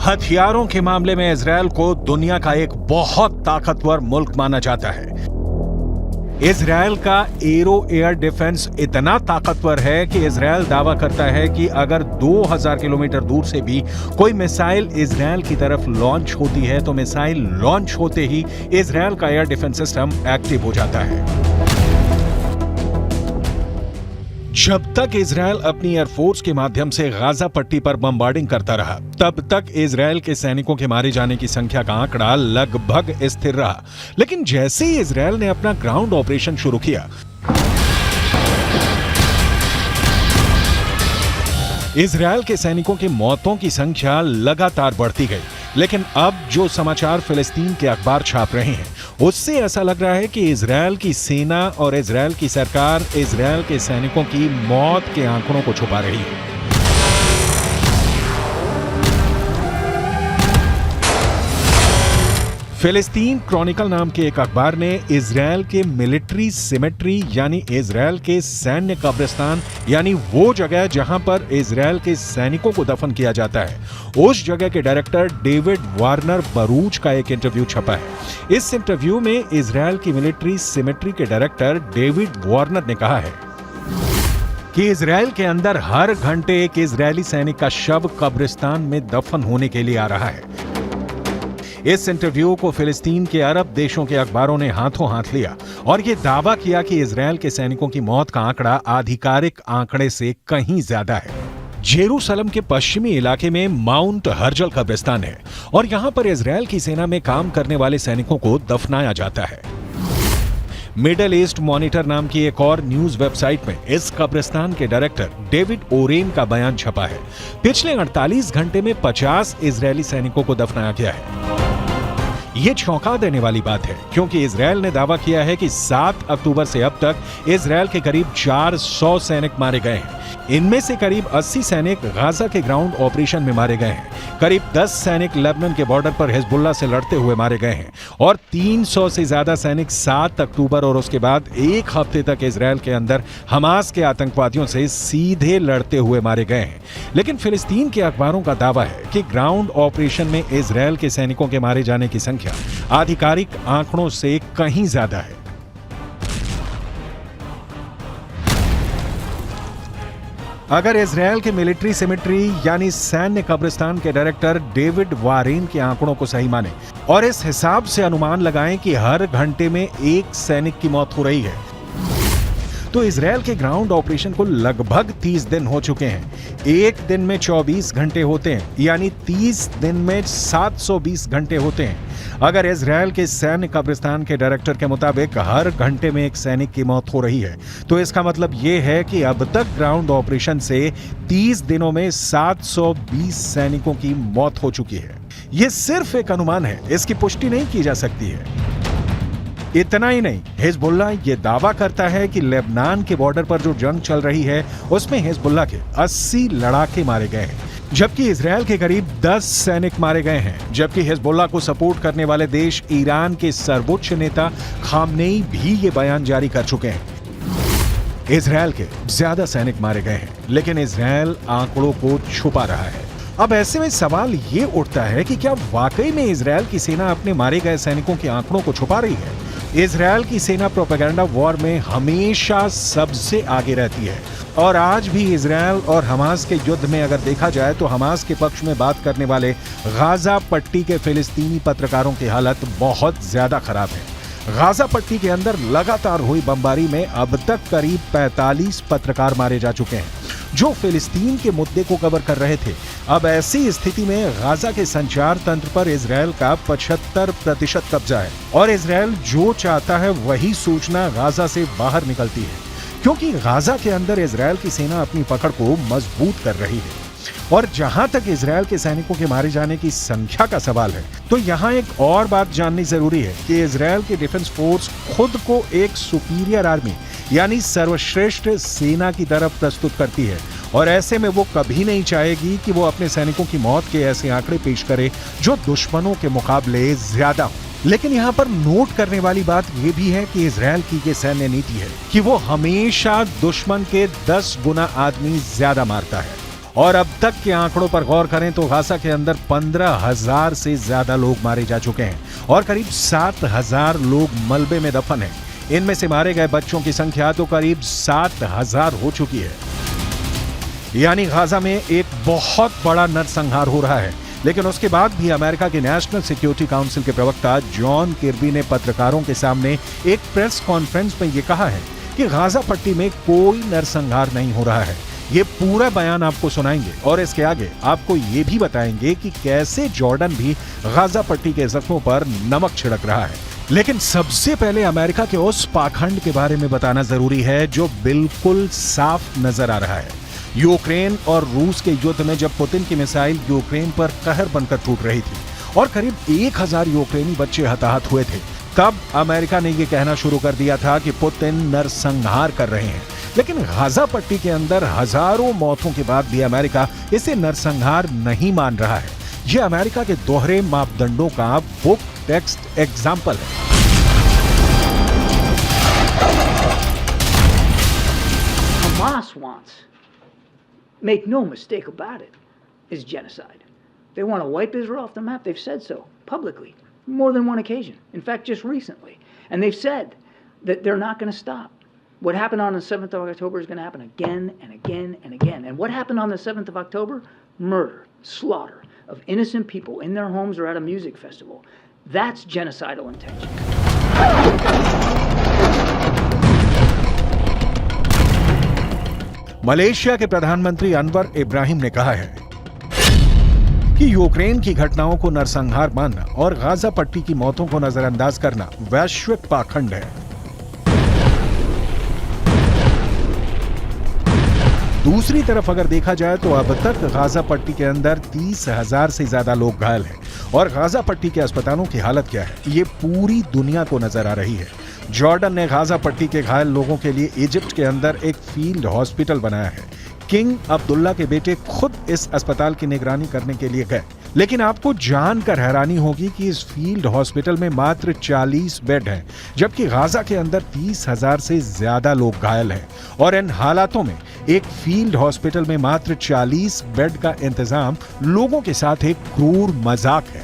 हथियारों के मामले में इजरायल को दुनिया का एक बहुत ताकतवर मुल्क माना जाता है। इजरायल का एरो एयर डिफेंस इतना ताकतवर है कि इजरायल दावा करता है कि अगर 2000 किलोमीटर दूर से भी कोई मिसाइल इजरायल की तरफ लॉन्च होती है तो मिसाइल लॉन्च होते ही इजरायल का एयर डिफेंस सिस्टम एक्टिव हो जाता है। जब तक इजरायल अपनी एयरफोर्स के माध्यम से गाजा पट्टी पर बमबार्डिंग करता रहा, तब तक इजरायल के सैनिकों के मारे जाने की संख्या का आंकड़ा लगभग स्थिर रहा। लेकिन जैसे ही इजरायल ने अपना ग्राउंड ऑपरेशन शुरू किया, इजरायल के सैनिकों की मौतों की संख्या लगातार बढ़ती गई। लेकिन अब जो समाचार फिलिस्तीन के अखबार छाप रहे हैं, उससे ऐसा लग रहा है कि इजरायल की सेना और इजरायल की सरकार इजरायल के सैनिकों की मौत के आंकड़ों को छुपा रही है। फिलिस्तीन क्रॉनिकल नाम के एक अखबार ने इजरायल के मिलिट्री सिमेट्री यानी इजरायल के सैन्य कब्रिस्तान यानी वो जगह जहां पर इजरायल के सैनिकों को दफन किया जाता है, उस जगह के डायरेक्टर डेविड वार्नर बरूच का एक इंटरव्यू छपा है। इस इंटरव्यू में इजरायल की मिलिट्री सिमेट्री के डायरेक्टर डेविड वार्नर ने कहा है कि इजरायल के अंदर हर घंटे एक इजरायली सैनिक का शव कब्रिस्तान में दफन होने के लिए आ रहा है। इस इंटरव्यू को फिलिस्तीन के अरब देशों के अखबारों ने हाथों हाथ लिया और यह दावा किया कि इजरायल के सैनिकों की मौत का आंकड़ा आधिकारिक आंकड़े से कहीं ज्यादा है। जेरूसलम के पश्चिमी इलाके में माउंट हर्जल कब्रिस्तान है और यहां पर इजरायल की सेना में काम करने वाले सैनिकों को दफनाया जाता है। मिडल ईस्ट मॉनिटर नाम की एक और न्यूज वेबसाइट में इस कब्रिस्तान के डायरेक्टर डेविड ओरेन का बयान छपा है। पिछले 48 घंटे में 50 इजरायली सैनिकों को दफनाया गया है। ये चौंका देने वाली बात है क्योंकि इजरायल ने दावा किया है कि 7 अक्टूबर से अब तक इजरायल के करीब 400 सैनिक मारे गए हैं। इनमें से करीब 80 सैनिक गाजा के ग्राउंड ऑपरेशन में मारे गए हैं। करीब 10 सैनिक लेबनान के बॉर्डर पर हिजबुल्लाह से लड़ते हुए मारे गए हैं और 300 से ज्यादा सैनिक 7 अक्टूबर और उसके बाद एक हफ्ते तक इजरायल के अंदर हमास के आतंकवादियों से सीधे लड़ते हुए मारे गए हैं। लेकिन फिलिस्तीन के अखबारों का दावा है कि ग्राउंड ऑपरेशन में इजरायल के सैनिकों के मारे जाने की संख्या आधिकारिक आंकड़ों से कहीं ज्यादा है। अगर इजरायल के मिलिट्री सिमेट्री यानी सैन्य कब्रिस्तान के डायरेक्टर डेविड वारेन के आंकड़ों को सही माने और इस हिसाब से अनुमान लगाएं कि हर घंटे में एक सैनिक की मौत हो रही है, तो इजरायल के ग्राउंड ऑपरेशन को लगभग 30 दिन हो चुके हैं। एक दिन में 24 घंटे होते हैं, यानी 30 दिन में 720 घंटे होते हैं। अगर इजरायल के सैन्य कब्रिस्तान के डायरेक्टर के मुताबिक हर घंटे में एक सैनिक की मौत हो रही है, तो इसका मतलब यह है कि अब तक ग्राउंड ऑपरेशन से 30 दिनों में 720 सैनिकों की मौत हो चुकी है। यह सिर्फ एक अनुमान है, इसकी पुष्टि नहीं की जा सकती है। इतना ही नहीं, हिजबुल्लाह ये दावा करता है कि लेबनान के बॉर्डर पर जो जंग चल रही है उसमें हिजबुल्लाह के 80 लड़ाके मारे गए हैं, जबकि इजरायल के करीब 10 सैनिक मारे गए हैं। जबकि हिजबुल्लाह को सपोर्ट करने वाले देश ईरान के सर्वोच्च नेता खामनेई भी ये बयान जारी कर चुके हैं। इजरायल के ज्यादा सैनिक मारे गए हैं, लेकिन इजरायल आंकड़ों को छुपा रहा है। अब ऐसे में सवाल ये उठता है कि क्या वाकई में इजरायल की सेना अपने मारे गए सैनिकों के आंकड़ों को छुपा रही है? इजरायल की सेना प्रोपेगेंडा वॉर में हमेशा सबसे आगे रहती है और आज भी इजरायल और हमास के युद्ध में अगर देखा जाए तो हमास के पक्ष में बात करने वाले गाजा पट्टी के फिलिस्तीनी पत्रकारों की हालत बहुत ज्यादा खराब है। गाजा पट्टी के अंदर लगातार हुई बमबारी में अब तक करीब 45 पत्रकार मारे जा चुके हैं जो फिलिस्तीन के मुद्दे को कवर कर रहे थे। अब ऐसी स्थिति में गाजा के संचार तंत्र पर इजरायल का 75% कब्जा है और इजरायल जो चाहता है वही सूचना गाजा से बाहर निकलती है, क्योंकि गाजा के अंदर इजरायल की सेना अपनी पकड़ को मजबूत कर रही है। और जहां तक इजरायल के सैनिकों के मारे जाने की संख्या का सवाल है, तो यहां एक और बात जाननी जरूरी है कि इजरायल की डिफेंस फोर्स खुद को एक सुपीरियर आर्मी यानी सर्वश्रेष्ठ सेना की तरफ प्रस्तुत करती है और ऐसे में वो कभी नहीं चाहेगी कि वो अपने सैनिकों की मौत के ऐसे आंकड़े पेश करे जो दुश्मनों के मुकाबले ज्यादा हो। लेकिन यहाँ पर नोट करने वाली बात यह भी है कि इजरायल की ये सैन्य नीति है कि वो हमेशा दुश्मन के 10 गुना आदमी ज्यादा मारता है और अब तक के आंकड़ों पर गौर करें तो गाजा के अंदर 15,000 से ज्यादा लोग मारे जा चुके हैं और करीब 7,000 लोग मलबे में दफन हैं। इनमें से मारे गए बच्चों की संख्या तो करीब 7,000 हो चुकी है। यानी गाजा में एक बहुत बड़ा नरसंहार हो रहा है। लेकिन उसके बाद भी अमेरिका के नेशनल सिक्योरिटी काउंसिल के प्रवक्ता जॉन किर्बी ने पत्रकारों के सामने एक प्रेस कॉन्फ्रेंस में यह कहा है कि गाजा पट्टी में कोई नरसंहार नहीं हो रहा है। ये पूरा बयान आपको सुनाएंगे और इसके आगे आपको ये भी बताएंगे कि कैसे जॉर्डन भी गाजा पट्टी के जख्मों पर नमक छिड़क रहा है। लेकिन सबसे पहले अमेरिका के उस पाखंड के बारे में बताना जरूरी है जो बिल्कुल साफ नजर आ रहा है। यूक्रेन और रूस के युद्ध में जब पुतिन की मिसाइल यूक्रेन पर कहर बनकर टूट रही थी और करीब 1,000 यूक्रेनी बच्चे हताहत हुए थे, तब अमेरिका ने यह कहना शुरू कर दिया था कि पुतिन नरसंहार कर रहे हैं। लेकिन गाजा पट्टी के अंदर हजारों मौतों के बाद भी अमेरिका इसे नरसंहार नहीं मान रहा है। यह अमेरिका के दोहरे मापदंडों का बुक टेक्स्ट एग्जाम्पल है। Hamas wants, make no mistake about it, is genocide. They want to wipe Israel off the map. They've said so publicly, more than one occasion. In fact, just recently. And they've said that they're not going to stop. What happened on the 7th of October is going to happen again and again and again. And what happened on the 7th of October? Murder, slaughter of innocent people in their homes or at a music festival. That's genocidal intention. Malaysia के प्रधानमंत्री अनवर इब्राहिम ने कहा है कि Ukraine की घटनाओं को नरसंहार मानना और गाजा पट्टी की मौतों को नजरअंदाज करना वैश्विक पाखंड है। दूसरी तरफ अगर देखा जाए तो अब तक गाजा पट्टी के अंदर 30,000 से ज्यादा लोग घायल हैं और गाजा पट्टी के अस्पतालों की हालत क्या है ये पूरी दुनिया को नजर आ रही है। जॉर्डन ने गाजा पट्टी के घायल लोगों के लिए इजिप्ट के अंदर एक फील्ड हॉस्पिटल बनाया है। किंग अब्दुल्ला के बेटे खुद इस अस्पताल की निगरानी करने के लिए गए। लेकिन आपको जानकर हैरानी होगी कि इस फील्ड हॉस्पिटल में मात्र 40 बेड हैं, जबकि गाजा के अंदर 30,000 से ज्यादा लोग घायल हैं। और इन हालातों में एक फील्ड हॉस्पिटल में मात्र 40 बेड का इंतजाम लोगों के साथ एक क्रूर मजाक है।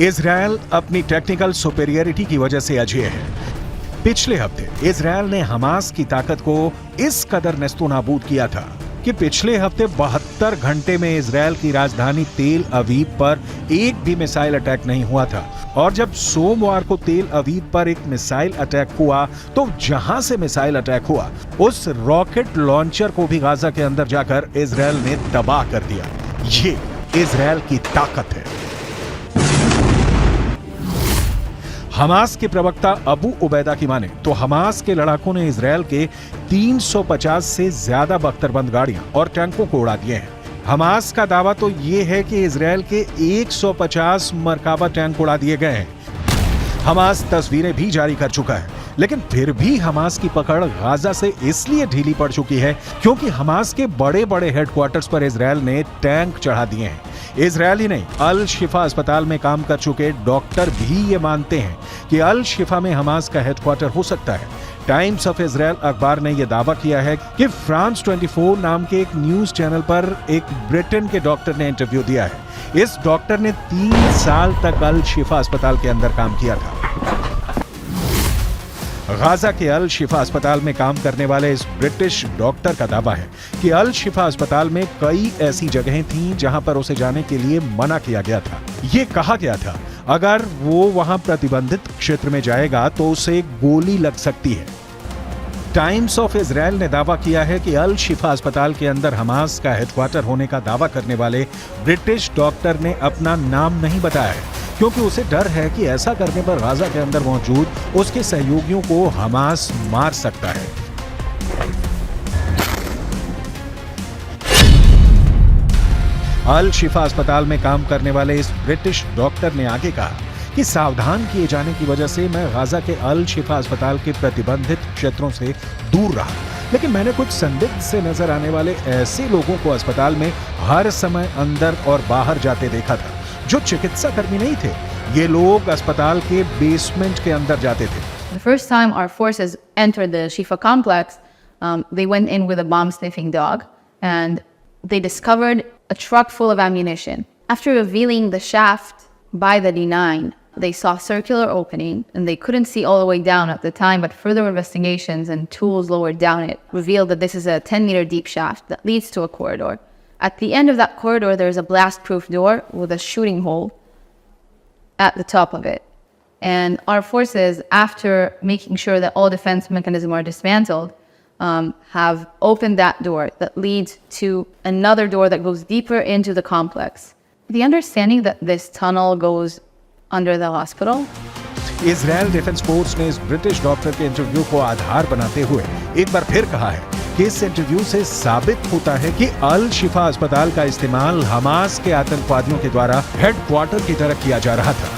इजरायल अपनी टेक्निकल सुपेरियरिटी की वजह से अजेय है। पिछले हफ्ते इजरायल ने हमास की ताकत को इस कदर नेस्तोनाबूद किया था कि पिछले हफ्ते 72 घंटे में इजरायल की राजधानी तेल अवीव पर एक भी मिसाइल अटैक नहीं हुआ था। और जब सोमवार को तेल अवीव पर एक मिसाइल अटैक हुआ तो जहां से मिसाइल अटैक हुआ उस रॉकेट लॉन्चर को भी गाजा के अंदर जाकर इजरायल ने तबाह कर दिया। ये इजरायल की ताकत है। हमास के प्रवक्ता अबू उबैदा की माने तो हमास के लड़ाकों ने इजरायल के 350 से ज्यादा बख्तरबंद गाड़ियां और टैंकों को उड़ा दिए हैं। हमास का दावा तो ये है कि इजरायल के 150 मरकाबा टैंक उड़ा दिए गए हैं। हमास तस्वीरें भी जारी कर चुका है, लेकिन फिर भी हमास की पकड़ गाजा से इसलिए ढीली पड़ चुकी है क्योंकि हमास के बड़े बड़े हेडक्वार्टर्स पर इजरायल ने टैंक चढ़ा दिए हैं। इजरायल ही नहीं, अल शिफा अस्पताल में काम कर चुके डॉक्टर भी ये मानते हैं कि अल शिफा में हमास का हेडक्वार्टर हो सकता है। टाइम्स ऑफ इजरायल अखबार ने यह दावा किया है कि फ्रांस 24 नाम के एक न्यूज चैनल पर एक ब्रिटेन के डॉक्टर ने इंटरव्यू दिया है। इस डॉक्टर ने 3 साल तक अल शिफा अस्पताल के अंदर काम किया था। गाजा के अल शिफा अस्पताल में काम करने वाले इस ब्रिटिश डॉक्टर का दावा है कि अल शिफा अस्पताल में कई ऐसी जगहें थीं जहां पर उसे जाने के लिए मना किया गया था। ये कहा गया था अगर वो वहां प्रतिबंधित क्षेत्र में जाएगा तो उसे गोली लग सकती है। टाइम्स ऑफ इजराइल ने दावा किया है कि अल शिफा अस्पताल के अंदर हमास का हेडक्वार्टर होने का दावा करने वाले ब्रिटिश डॉक्टर ने अपना नाम नहीं बताया है, क्योंकि उसे डर है कि ऐसा करने पर गाजा के अंदर मौजूद उसके सहयोगियों को हमास मार सकता है। अल शिफा अस्पताल में काम करने वाले इस ब्रिटिश डॉक्टर ने आगे कहा कि सावधान किए जाने की वजह से मैं गाजा के अल शिफा अस्पताल के प्रतिबंधित क्षेत्रों से दूर रहा, लेकिन मैंने कुछ संदिग्ध से नजर आने वाले ऐसे लोगों को अस्पताल में हर समय अंदर और बाहर जाते देखा था जो चिकित्सा कर्मी नहीं थे। ये लोग अस्पताल के बेसमेंट के अंदर जाते थे। The first time our forces entered the Shifa complex, they went in with a bomb-sniffing dog, and they discovered a truck full of ammunition. After revealing the shaft by the D9, they saw a circular opening, and they couldn't see all the way down at the time, but further investigations and tools lower down it revealed that this is a 10-meter deep shaft that leads to a corridor. At the end of that corridor, there's a blast-proof door with a shooting hole at the top of it. And our forces, after making sure that all defense mechanisms are dismantled, have opened that door that leads to another door that goes deeper into the complex. The understanding that this tunnel goes under the hospital. Israel defence force ने इस British doctor के interview को आधार बनाते हुए एक बार फिर कहा है कि इस इंटरव्यू से साबित होता है कि अल शिफा अस्पताल का इस्तेमाल हमास के आतंकवादियों के द्वारा हेडक्वार्टर की तरह किया जा रहा था।